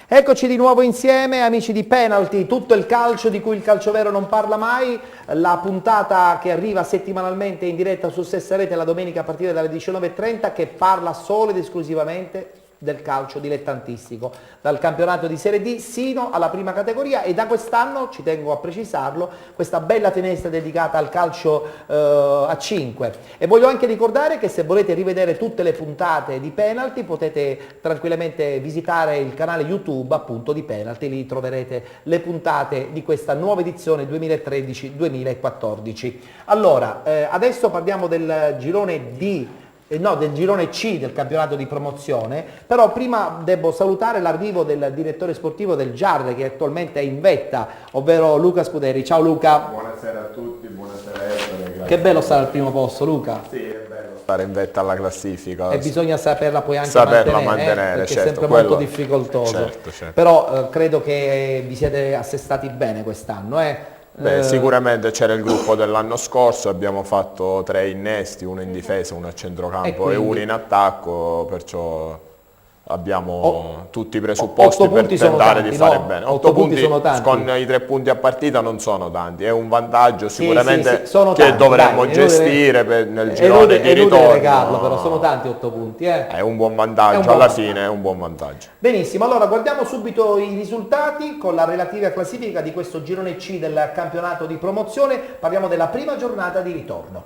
Eccoci di nuovo insieme, amici di Penalty, tutto il calcio di cui il calcio vero non parla mai, la puntata che arriva settimanalmente in diretta su Stessa Rete la domenica a partire dalle 19:30 che parla solo ed esclusivamente del calcio dilettantistico, dal campionato di Serie D sino alla prima categoria, e da quest'anno, ci tengo a precisarlo, questa bella finestra dedicata al calcio a 5. E voglio anche ricordare che se volete rivedere tutte le puntate di Penalty potete tranquillamente visitare il canale YouTube appunto di Penalty, lì troverete le puntate di questa nuova edizione 2013-2014. Allora, adesso parliamo del girone D. Del girone C del campionato di promozione, però prima devo salutare l'arrivo del direttore sportivo del Giarre che attualmente è in vetta, ovvero Luca Scuderi. Ciao Luca. Buonasera a tutti, buonasera Ettore. Che bello stare al primo posto, Luca. Sì, è bello stare in vetta alla classifica. E bisogna saperla poi anche mantenere perché certo, è sempre quello, molto difficoltoso. Certo. Però credo che vi siete assestati bene quest'anno. Beh, sicuramente c'era il gruppo dell'anno scorso, abbiamo fatto 3 innesti, uno in difesa, uno a centrocampo e uno in attacco, perciò abbiamo tutti i presupposti per tentare di fare bene. 8 punti sono tanti. Con i 3 punti a partita non sono tanti, è un vantaggio sicuramente sì, che tanti, dovremmo gestire nel girone di ritorno. Regarlo, però sono tanti 8 punti. È un buon vantaggio, alla fine è un buon vantaggio. Benissimo, allora guardiamo subito i risultati con la relativa classifica di questo girone C del campionato di promozione. Parliamo della prima giornata di ritorno.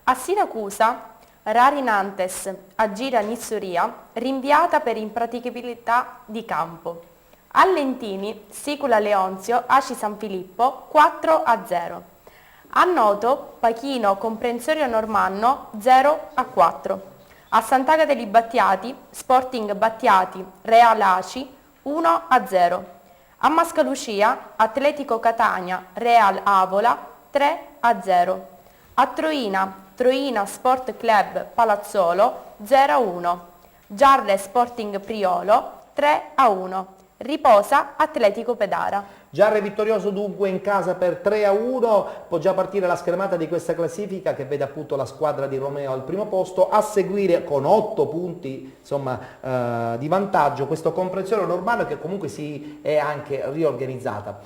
A Siracusa, Rari Nantes aggira Nizzuria, rinviata per impraticabilità di campo. A Lentini, Sicula Leonzio, Aci San Filippo 4-0. A Noto, Pachino Comprensorio Normanno 0-4. A Sant'Agata dei Battiati, Sporting Battiati, Real Aci 1-0. A Mascalucia, Atletico Catania, Real Avola 3-0. A Troina, Troina Sport Club Palazzolo 0-1. Giarre Sporting Priolo 3-1. Riposa Atletico Pedara. Giarre vittorioso dunque in casa per 3-1, può già partire la schermata di questa classifica che vede appunto la squadra di Romeo al primo posto, a seguire con 8 punti insomma, di vantaggio questo Comprensorio Normanno che comunque si è anche riorganizzata,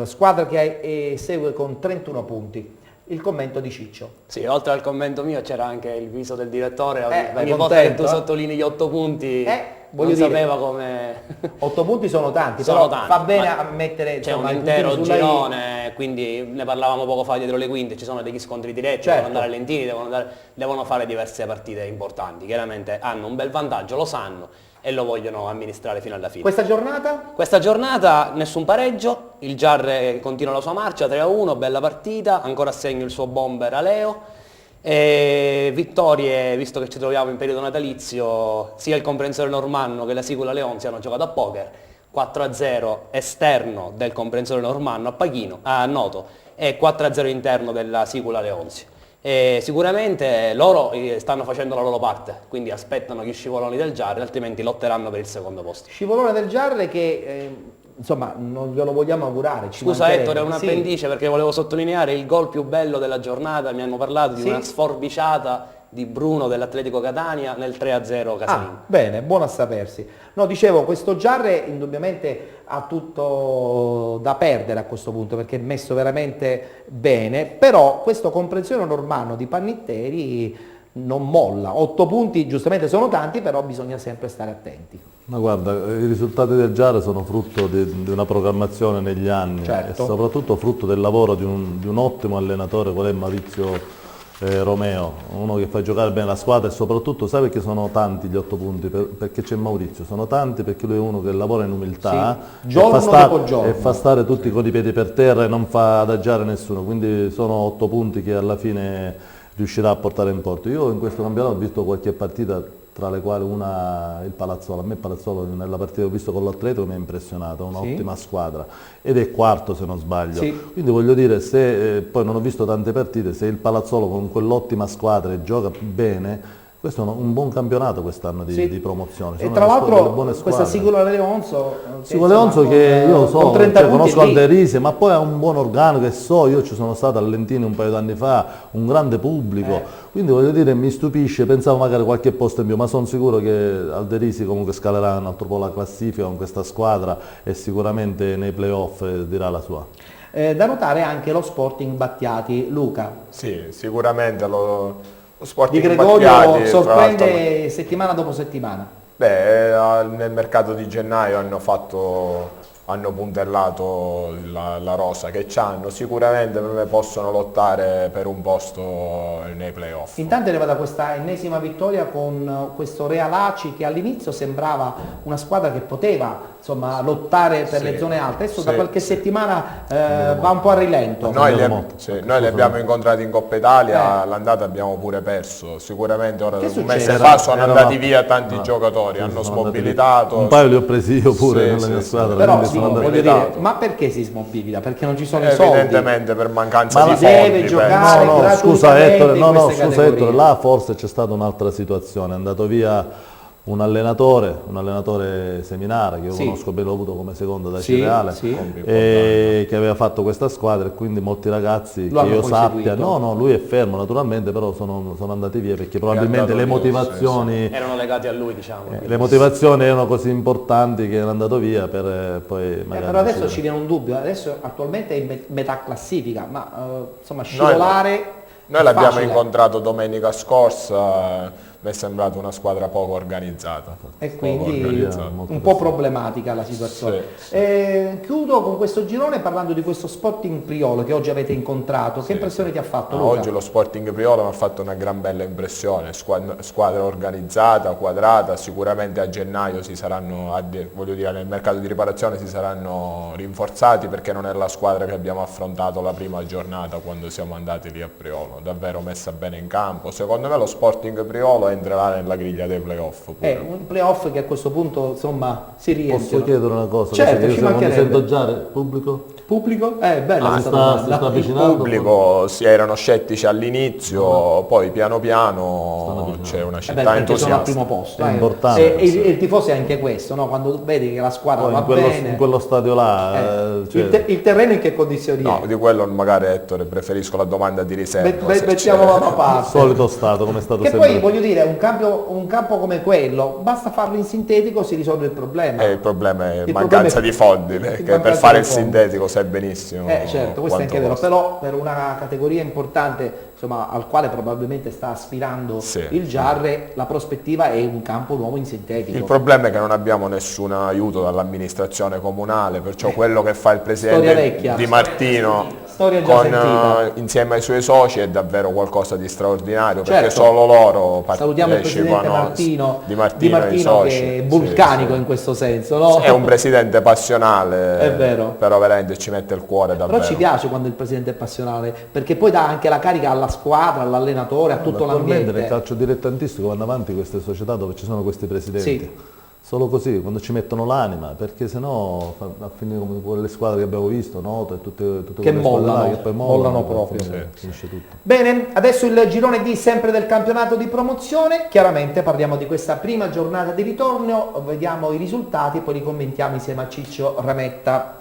squadra che segue con 31 punti. Il commento di Ciccio. Sì, oltre al commento mio c'era anche il viso del direttore, ogni contento, volta che tu sottolinei gli 8 punti non sapeva come... 8 punti sono tanti, sono però tanti, fa bene a mettere... C'è un intero girone, quindi ne parlavamo poco fa dietro le quinte, ci sono degli scontri diretti, certo. Devono andare a Lentini, devono fare diverse partite importanti, chiaramente hanno un bel vantaggio, lo sanno e lo vogliono amministrare fino alla fine. Questa giornata? Questa giornata nessun pareggio, il Giarre continua la sua marcia, 3-1, bella partita, ancora a segno il suo bomber Aleo, e vittorie, visto che ci troviamo in periodo natalizio, sia il Comprensorio Normanno che la Sicula Leonzio hanno giocato a poker, 4-0 esterno del Comprensorio Normanno a Pachino, a Noto, e 4-0 interno della Sicula Leonzio. E sicuramente loro stanno facendo la loro parte, quindi aspettano gli scivoloni del Giarre, altrimenti lotteranno per il secondo posto. Scivolone del Giarre che insomma non glielo vogliamo augurare. Scusa Ettore, è un appendice perché volevo sottolineare il gol più bello della giornata, mi hanno parlato di una sforbiciata di Bruno dell'Atletico Catania nel 3-0 casalingo. Bene, buono a sapersi. No, dicevo, questo Giarre indubbiamente ha tutto da perdere a questo punto perché è messo veramente bene, però questo Comprensorio Normanno di Pannitteri non molla. 8 punti giustamente sono tanti, però bisogna sempre stare attenti. Ma guarda, i risultati del Giarre sono frutto di una programmazione negli anni, certo. E soprattutto frutto del lavoro di un ottimo allenatore qual è Maurizio Romeo, uno che fa giocare bene la squadra e soprattutto sai perché sono tanti gli 8 punti? Perché c'è Maurizio, sono tanti perché lui è uno che lavora in umiltà e fa stare tutti con i piedi per terra e non fa adagiare nessuno, quindi sono 8 punti che alla fine riuscirà a portare in porto. Io in questo campionato ho visto qualche partita, tra le quali una il Palazzolo. A me il Palazzolo nella partita che ho visto con l'Atletico mi ha impressionato, un'ottima squadra ed è quarto se non sbaglio. Quindi voglio dire, se poi non ho visto tante partite, se il Palazzolo con quell'ottima squadra e gioca bene, Questo è un buon campionato quest'anno di promozione. E Sono tra delle l'altro buone questa squadre. Sigula Leonzo, Leonzo che io so, con 30 punti conosco è lì. Alderisi, ma poi ha un buon organico, che io ci sono stato a Lentini un paio d'anni fa, un grande pubblico, quindi voglio dire mi stupisce, pensavo magari qualche posto in più, ma sono sicuro che Alderisi comunque scalerà un altro po' la classifica con questa squadra e sicuramente nei playoff dirà la sua. Da notare anche lo Sporting Battiati, Luca. Sì, sicuramente lo Sporting Di Gregorio Battiati, sorprende settimana dopo settimana. Beh, nel mercato di gennaio hanno puntellato la rosa che c'hanno, sicuramente per me possono lottare per un posto nei playoff. Intanto è arrivata questa ennesima vittoria con questo Real Aci che all'inizio sembrava una squadra che poteva lottare per le zone alte, adesso da qualche settimana va un po' a rilento. Noi li abbiamo incontrati in Coppa Italia, l'andata abbiamo pure perso, sicuramente ora un mese fa sono andati via tanti giocatori, hanno smobilitato. Un paio li ho presi io pure nella mia squadra. Però quindi voglio dire, ma perché si smobilita? Perché non ci sono i soldi? Evidentemente per mancanza di deve fondi. giocare scusa Ettore, in queste categorie. Ettore, là forse c'è stata un'altra situazione, è andato via un allenatore Seminara che io conosco bene, l'ho avuto come secondo da Cireale, che aveva fatto questa squadra e quindi molti ragazzi che io sappia, lui è fermo naturalmente, però sono andati via perché probabilmente le motivazioni erano legate a lui, diciamo. Le motivazioni erano così importanti che era andato via per poi magari però adesso ci viene un dubbio, adesso attualmente è in metà classifica, ma scivolare. Noi l'abbiamo incontrato domenica scorsa, mi è sembrata una squadra poco organizzata. E quindi un po' problematica la situazione. Chiudo con questo girone parlando di questo Sporting Priolo che oggi avete incontrato. Che impressione ti ha fatto, Luca? Oggi lo Sporting Priolo mi ha fatto una gran bella impressione, squadra organizzata, quadrata, sicuramente a gennaio si saranno, voglio dire, nel mercato di riparazione si saranno rinforzati perché non è la squadra che abbiamo affrontato la prima giornata quando siamo andati lì a Priolo, davvero messa bene in campo. Secondo me lo Sporting Priolo entrerà nella griglia dei playoff. Un playoff che a questo punto si riempie. Posso chiedere una cosa? Certo, ci mi sento già pubblico? Bella questa si domanda. sta Il avvicinando. pubblico erano scettici all'inizio, poi piano piano c'è una città perché sono al entusiasta. primo posto. È importante. E il tifoso è anche questo, no? Quando vedi che la squadra va bene. In quello stadio là. Il terreno in che condizioni No, è? di quello magari Ettore preferisco la domanda di riserva. Mettiamola da parte. Solito stato come è stato Che sempre. poi voglio dire, un campo come quello, basta farlo in sintetico si risolve il problema. Il problema è Il mancanza problema è di fondi, perché per mancanza fare di il fondi. sintetico sai benissimo. Certo, questo è quanto anche vero, costa. però per una categoria importante, al quale probabilmente sta aspirando il Giarre, la prospettiva è un campo nuovo in sintetico. Il problema è che non abbiamo nessun aiuto dall'amministrazione comunale, perciò quello che fa il presidente Di Martino insieme ai suoi soci è davvero qualcosa di straordinario, perché solo loro partecipano. Salutiamo il presidente Di Martino e i che soci. è vulcanico in questo senso, no? È un presidente passionale, È vero. però veramente ci mette il cuore davvero. Però ci piace quando il presidente è passionale, perché poi dà anche la carica alla squadra, all'allenatore, a tutto Attualmente l'ambiente. nel calcio dilettantistico vanno avanti queste società dove ci sono questi presidenti. Solo così, quando ci mettono l'anima, perché sennò a finire come quelle squadre che abbiamo visto, Noto e tutte Che quelle squadre là, che poi mollano proprio. Finisce tutto. Bene, adesso il girone D sempre del campionato di promozione, chiaramente parliamo di questa prima giornata di ritorno, vediamo i risultati e poi li commentiamo insieme a Ciccio Rametta.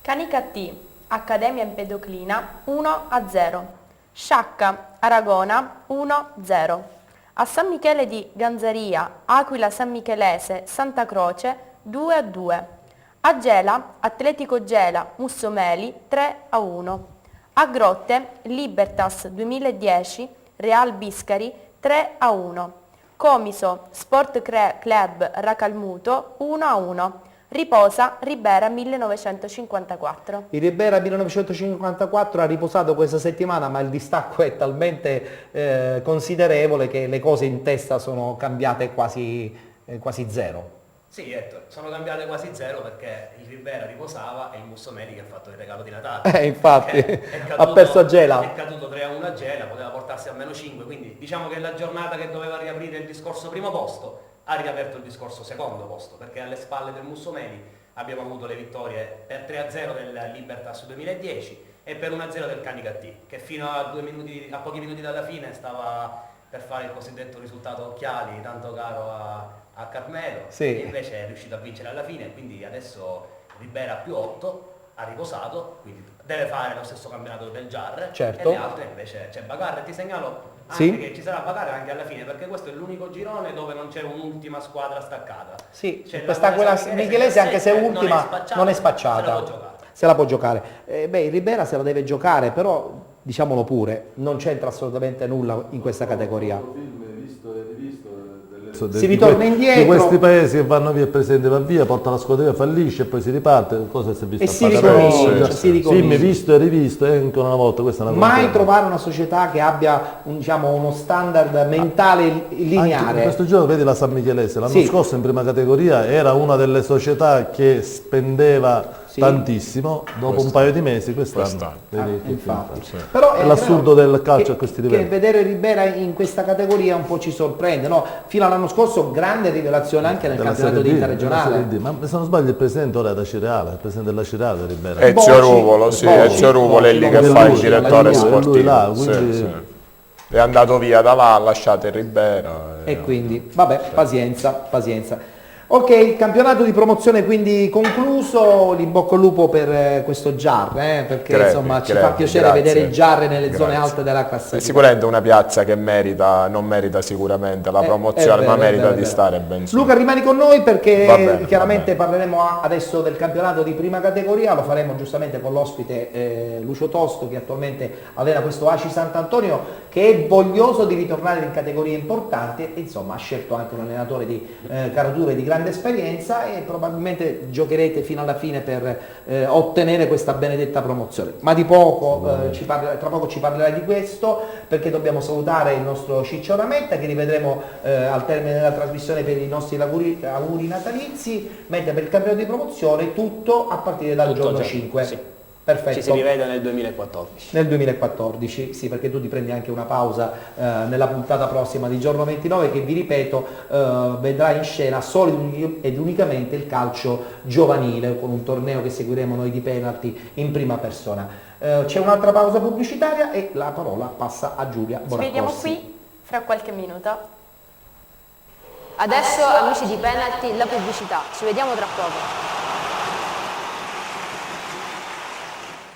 Canica T, Accademia Empedoclina 1-0. Sciacca, Aragona 1-0. A San Michele di Ganzaria, Aquila San Michelese, Santa Croce 2-2. A Gela, Atletico Gela, Mussomeli 3-1. A Grotte, Libertas 2010, Real Biscari 3-1. Comiso, Sport Club Racalmuto 1-1. Riposa Ribera 1954. Il Ribera 1954 ha riposato questa settimana, ma il distacco è talmente considerevole che le cose in testa sono cambiate quasi zero. Sì, sono cambiate quasi zero perché il Ribera riposava e il Mussomeli che ha fatto il regalo di Natale. Infatti, ha perso a Gela. È caduto 3-1 a Gela, poteva portarsi a -5, quindi diciamo che la giornata che doveva riaprire il discorso primo posto ha riaperto il discorso secondo posto, perché alle spalle del Mussomeli abbiamo avuto le vittorie per 3-0 del Libertas 2010 e per 1-0 del Canica T, che fino a pochi minuti dalla fine stava per fare il cosiddetto risultato occhiali tanto caro a Carmelo, Sì. e invece è riuscito a vincere alla fine, quindi adesso Ribera più 8, ha riposato, quindi deve fare lo stesso campionato del Jar, Certo. e le altre invece c'è Bagarre. E ti segnalo anche Sì. che ci sarà Bagarre anche alla fine, perché questo è l'unico girone dove non c'è un'ultima squadra staccata. Sì, C'è questa la quella San Michelese, anche se è non è ultima, spacciata, non è spacciata. se la può giocare. Se la può giocare. Il Ribera se la deve giocare, però diciamolo pure, non c'entra assolutamente nulla in questa categoria. Si ritorna indietro. Di questi paesi che vanno via, il presidente va via, porta la squadra via, fallisce e poi si riparte. Cosa si è visto? E si a fare? ricomincia, sì, si sì. ricomincia. Film visto e rivisto, e ancora una volta questa è una Mai conferma. trovare una società che abbia uno standard mentale Anche in lineare. questo giro vedi la San Michelese, l'anno Sì. scorso in prima categoria era una delle società che spendeva Sì. tantissimo, dopo un paio di mesi quest'anno. Vedi che Infatti. finta. Però È l'assurdo vero del calcio che- a questi che livelli. vedere Ribera in questa categoria un po' ci sorprende, no? Fino all'anno scorso grande rivelazione anche nel Della campionato Serie di D, della interregionale. Serie D. Ma se non sbaglio il presidente ora è da Cireale, il presidente della Cireale Ribera. Ezio Ruvolo, sì, Ezio Ruvolo è lì che Boci, fa il Boci, direttore lui sportivo. là, Sì, quindi- sì. È andato via da là, ha lasciato il Ribera. E quindi, vabbè, pazienza. Ok, il campionato di promozione quindi concluso, in bocca al lupo per questo Jar, perché Crepi, insomma ci crepi, fa piacere grazie. vedere il Jar nelle zone Grazie. alte della È classifica. sicuramente una piazza che non merita sicuramente la promozione, È ma vero, merita è di vero. stare ben su. Luca, rimani con noi perché Va bene, chiaramente va parleremo adesso del campionato di prima categoria, lo faremo giustamente con l'ospite Lucio Tosto, che attualmente allena questo ACI Sant'Antonio, che è voglioso di ritornare in categorie importanti e insomma ha scelto anche un allenatore di caratura e di grande esperienza, e probabilmente giocherete fino alla fine per ottenere questa benedetta promozione. Ma di poco, tra poco ci parlerai di questo, perché dobbiamo salutare il nostro Ciccio Rametta, che rivedremo al termine della trasmissione per i nostri auguri natalizi, mentre per il campionato di promozione tutto a partire dal Tutto giorno già, 5. sì. Perfetto. Ci si rivede nel 2014. Nel 2014, sì, perché tu ti prendi anche una pausa nella puntata prossima di giorno 29, che vi ripeto vedrà in scena solo ed unicamente il calcio giovanile, con un torneo che seguiremo noi di penalty in prima persona. C'è un'altra pausa pubblicitaria e la parola passa a Giulia Ci Bonaccorsi. vediamo qui fra qualche minuto. Adesso, amici di Penalty, la pubblicità. Ci vediamo tra poco.